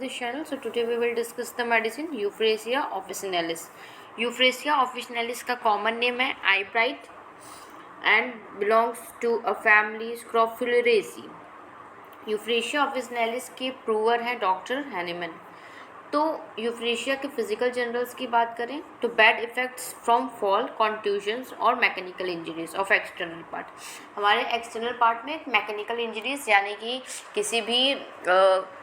this channel. So today we will discuss the medicine Euphrasia officinalis. Euphrasia officinalis का common name है eyebright and belongs to a family Scrophulariaceae. Euphrasia officinalis के prover है doctor Hahnemann. तो Euphrasia के physical generals की बात करें तो बैड इफ़ेक्ट्स फ्रॉम फॉल, कॉन्ट्यूजन्स और mechanical injuries of external part. हमारे एक्सटर्नल पार्ट में मैकेनिकल इंजरीज यानी कि किसी भी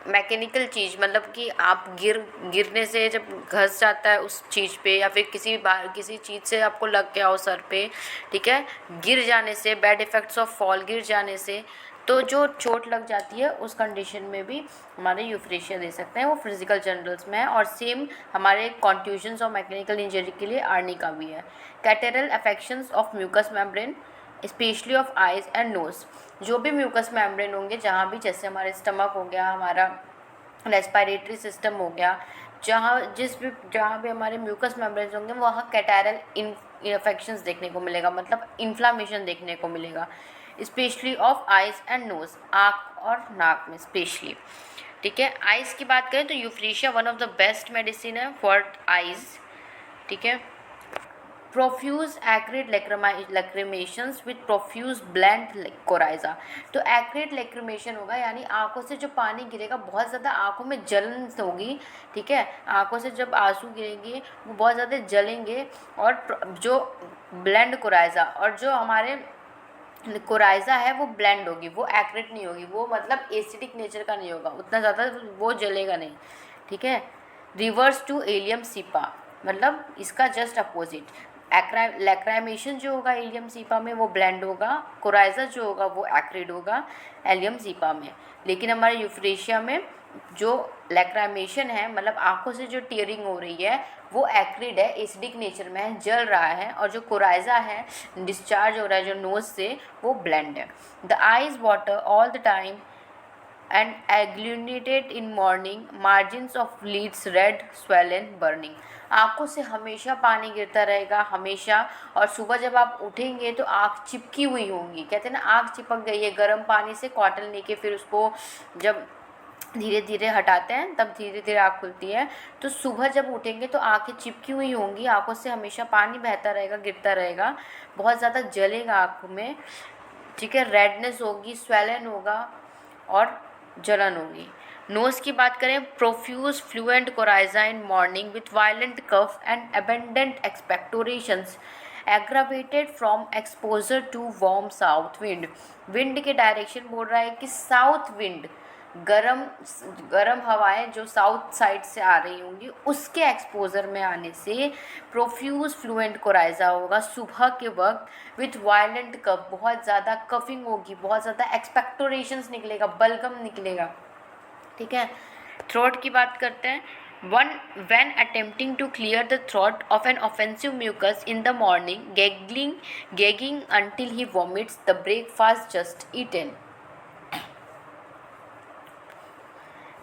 मैकेनिकल चीज़, मतलब कि आप गिरने से जब घस जाता है उस चीज़ पे, या फिर किसी चीज़ से आपको लग गया हो सर पे, ठीक है, गिर जाने से, बैड इफ़ेक्ट्स ऑफ फॉल, गिर जाने से तो जो चोट लग जाती है उस कंडीशन में भी हमारे यूफ्रेशिया दे सकते हैं. वो फिजिकल जनरल्स में है और सेम हमारे कॉन्ट्यूजन्स और मैकेनिकल इंजरी के लिए आर्निका भी है. Catarrhal affections of mucus membrane specially of eyes and nose. जो भी म्यूकस मेम्ब्रेन होंगे जहाँ भी, जैसे हमारे स्टमक हो गया, हमारा रेस्पिरेटरी सिस्टम हो गया, जहाँ भी हमारे म्यूकस मेम्ब्रेन्स होंगे वहाँ कैटेरल इन्फेक्शंस देखने को मिलेगा, मतलब इन्फ्लामेशन देखने को मिलेगा. Specially of eyes and nose, आँख और नाक में स्पेशली. ठीक है, आइज़ की बात करें तो euphrasia one of the best medicine है फॉर आइज़. ठीक है, profuse acrid lacrimations with profuse bland coryza. तो एक्रेट लैक्रिमेशन होगा यानी आंखों से जो पानी गिरेगा, बहुत ज़्यादा आंखों में जलन होगी. ठीक है, आंखों से जब आंसू गिरेंगे वो बहुत ज़्यादा जलेंगे. और जो ब्लैंड कोराइजा, और जो हमारे कोराइजा है वो ब्लेंड होगी, वो एक्रेट नहीं होगी, वो मतलब एसिडिक नेचर का नहीं होगा, उतना ज़्यादा वो जलेगा नहीं. ठीक है, रिवर्स टू एलियम सीपा, मतलब इसका जस्ट अपोजिट. लैक्राइमेशन जो होगा एलियम सीपा में वो ब्लेंड होगा, कोराइजा जो होगा वो एक्रेट होगा एलियम सीपा में. लेकिन हमारे यूफ्रेशिया में जो लैक्राइमेशन है, मतलब आंखों से जो टीयरिंग हो रही है, वो एक्रिड है, एसिडिक नेचर में है, जल रहा है. और जो कोराइजा है, डिस्चार्ज हो रहा है जो नोज से, वो ब्लेंड है. The eyes water all the time and agglutinated in morning, margins of lids red swollen burning. आँखों से हमेशा पानी गिरता रहेगा, हमेशा. और सुबह जब आप उठेंगे तो आँख चिपकी हुई होंगी, कहते हैं ना आँख चिपक गई है. गर्म पानी से कॉटन लेके फिर उसको जब धीरे धीरे हटाते हैं तब धीरे धीरे आँख खुलती है. तो सुबह जब उठेंगे तो आँखें चिपकी हुई होंगी, आँखों से हमेशा पानी बहता रहेगा, गिरता रहेगा, बहुत ज़्यादा जलेगा आँखों में. ठीक है, रेडनेस होगी, स्वेलन होगा और जलन होगी. नोज़ की बात करें, profuse fluent coryza in morning with violent cough and abundant expectorations aggravated from exposure to warm south wind. Wind के डायरेक्शन बोल रहा है कि साउथ विंड, गरम हवाएं जो साउथ साइड से आ रही होंगी, उसके एक्सपोजर में आने से प्रोफ्यूज फ्लुएंट कोराइजा होगा सुबह के वक्त. विथ वायलेंट कफ, बहुत ज़्यादा कफिंग होगी, बहुत ज़्यादा एक्सपेक्टोरेशंस निकलेगा, बलगम निकलेगा. ठीक है, थ्रोट की बात करते हैं. When attempting to clear the throat of an offensive mucus in the morning, gagging until he vomits the breakfast just eaten.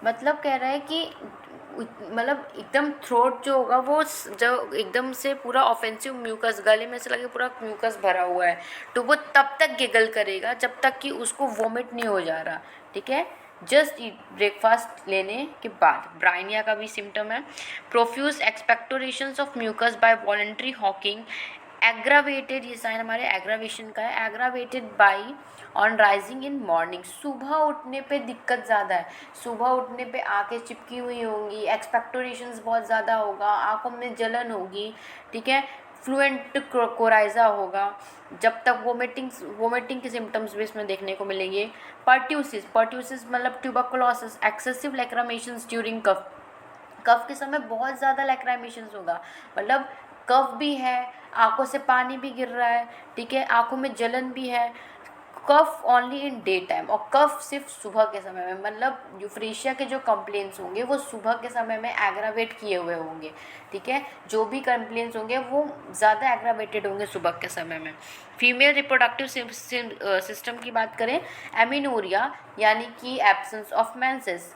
मतलब कह रहा है कि मतलब एकदम थ्रोट जो होगा वो जो एकदम से पूरा ऑफेंसिव म्यूकस, गले में से लगे पूरा म्यूकस भरा हुआ है, तो वो तब तक गिगल करेगा जब तक कि उसको वोमिट नहीं हो जा रहा. ठीक है, जस्ट ब्रेकफास्ट लेने के बाद. ब्राइनिया का भी सिम्टम है. Profuse expectorations of mucus by voluntary hawking aggravated, ये साइन हमारे एग्रावेशन का है. Aggravated by on rising in morning, सुबह उठने पे दिक्कत ज़्यादा है, सुबह उठने पे आँखें चिपकी हुई होंगी, एक्सपेक्टोरेशंस बहुत ज़्यादा होगा, आँखों में जलन होगी. ठीक है, फ्लुएंट कोराइजा होगा, जब तक वोमिटिंग के सिम्टम्स भी इसमें देखने को मिलेंगे. पर्ट्यूसिस मतलब ट्यूबरकुलोसिस, एक्सेसिव लैक्रामेशंस ड्यूरिंग कफ के समय बहुत ज़्यादा लैक्रामेशंस होगा, मतलब कफ भी है, आँखों से पानी भी गिर रहा है. ठीक है, आँखों में जलन भी है. कफ ओनली इन डे टाइम, और कफ सिर्फ सुबह के समय में, मतलब यूफ्रेशिया के जो कंप्लेंट्स होंगे वो सुबह के समय में एग्रावेट किए हुए होंगे. ठीक है, जो भी कंप्लेंट्स होंगे वो ज़्यादा एग्रावेटेड होंगे सुबह के समय में. फीमेल रिप्रोडक्टिव सिस्टम की बात करें, एमिनोरिया यानी कि absence of menses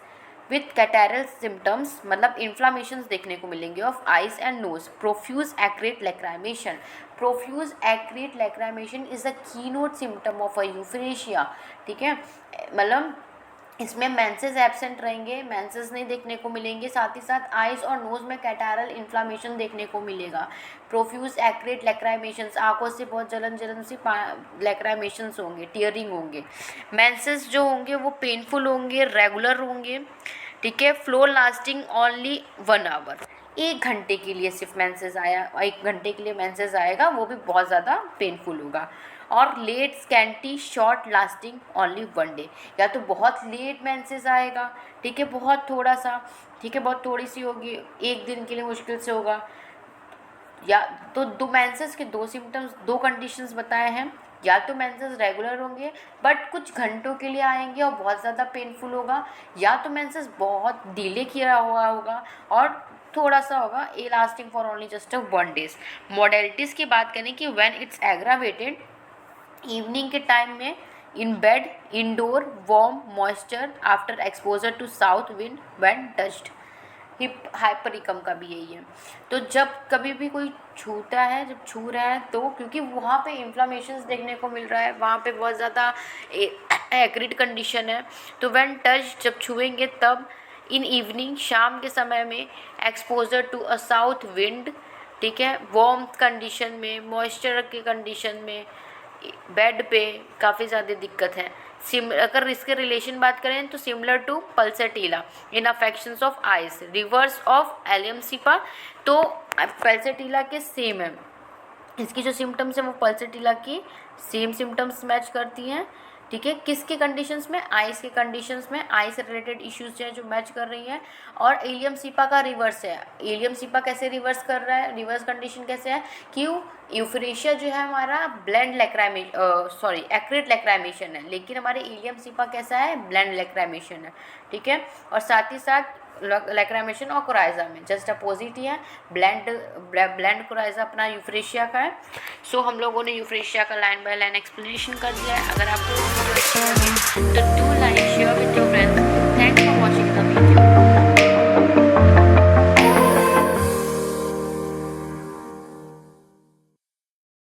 with catarrhal symptoms, मतलब इन्फ्लामेशंस देखने को मिलेंगे of eyes and nose. Profuse acrid lacrimation, profuse acrid lacrimation is a key note symptom of a euphrasia. ठीक है, मतलब इसमें मेंसेस एब्सेंट रहेंगे, मेंसेस नहीं देखने को मिलेंगे। साथ ही साथ आइज और नोज में कैटारल इन्फ्लामेशन देखने को मिलेगा। प्रोफ्यूज एक्रेट लैक्राइमेशंस, आंखों से बहुत जलन जलन सी लैक्राइमेशंस होंगे, टीयरिंग होंगे। मेंसेस जो होंगे वो पेनफुल होंगे, रेगुलर होंगे, ठीक है। फ्लो लास्टिंग ओनली 1 आवर, 1 घंटे के लिए सिर्फ मेंसेस आया, 1 घंटे के लिए मेंसेस आएगा, वो भी बहुत ज़्यादा पेनफुल होगा। और late scanty short lasting only 1 day, या तो बहुत लेट मेंसेस आएगा, ठीक है, बहुत थोड़ा सा, ठीक है, बहुत थोड़ी सी होगी, 1 दिन के लिए मुश्किल से होगा। या तो दो मेंसेस के 2 सिम्टम्स, 2 कंडीशंस बताए हैं, या तो मेंसेस रेगुलर होंगे बट कुछ घंटों के लिए आएंगे और बहुत ज़्यादा पेनफुल होगा, या तो मेंसेस बहुत डिले किया हुआ होगा और थोड़ा सा होगा, a lasting for only just 1 days. Modalities की बात करें कि व्हेन इट्स एग्रावेटेड, इवनिंग के टाइम में, in bed, indoor, warm, moisture, after exposure to south wind, when touched. हिप हाइपरिकम का भी यही है। तो जब कभी भी कोई छूता है, जब छू रहा है तो क्योंकि वहाँ पे इन्फ्लामेशंस देखने को मिल रहा है, वहाँ पे बहुत ज़्यादा एक्रिड कंडीशन है, तो व्हेन टच, जब छुएंगे तब, इन इवनिंग, शाम के समय में, exposure to a south wind, ठीक है, वार्म कंडीशन में, मॉइस्चर की कंडीशन में, बेड पे काफ़ी ज़्यादा दिक्कत है। अगर इसके रिलेशन बात करें तो similar to pulsatilla in affections of eyes, reverse of allium cepa. तो पल्सेटिला के सेम है, इसकी जो सिम्टम्स हैं वो पल्सेटिला की सेम सिम्टम्स मैच करती हैं, ठीक है। किसके कंडीशंस में? आइस के कंडीशंस में, आइस से रिलेटेड इश्यूज हैं जो मैच कर रही हैं। और एलियम सिपा का रिवर्स है। एलियम सिपा कैसे रिवर्स कर रहा है, रिवर्स कंडीशन कैसे है? क्यों? यूफ्रेशिया जो है हमारा ब्लेंड एक्रेट लैक्राइमेशन है, लेकिन हमारे एलियम सिपा कैसा है? ब्लेंड लैक्राइमेशन है, ठीक है। और साथ ही साथ लैक्राइमेशन और कोराइजा में जस्ट अपोजिट ही है, ब्लेंड कोराइजा अपना यूफ्रेशिया का है। सो हम लोगों ने यूफ्रेशिया का लाइन बाय लाइन एक्सप्लेनेशन कर दिया है। अगर आपको अच्छी लगे तो डू लाइक शेयर विद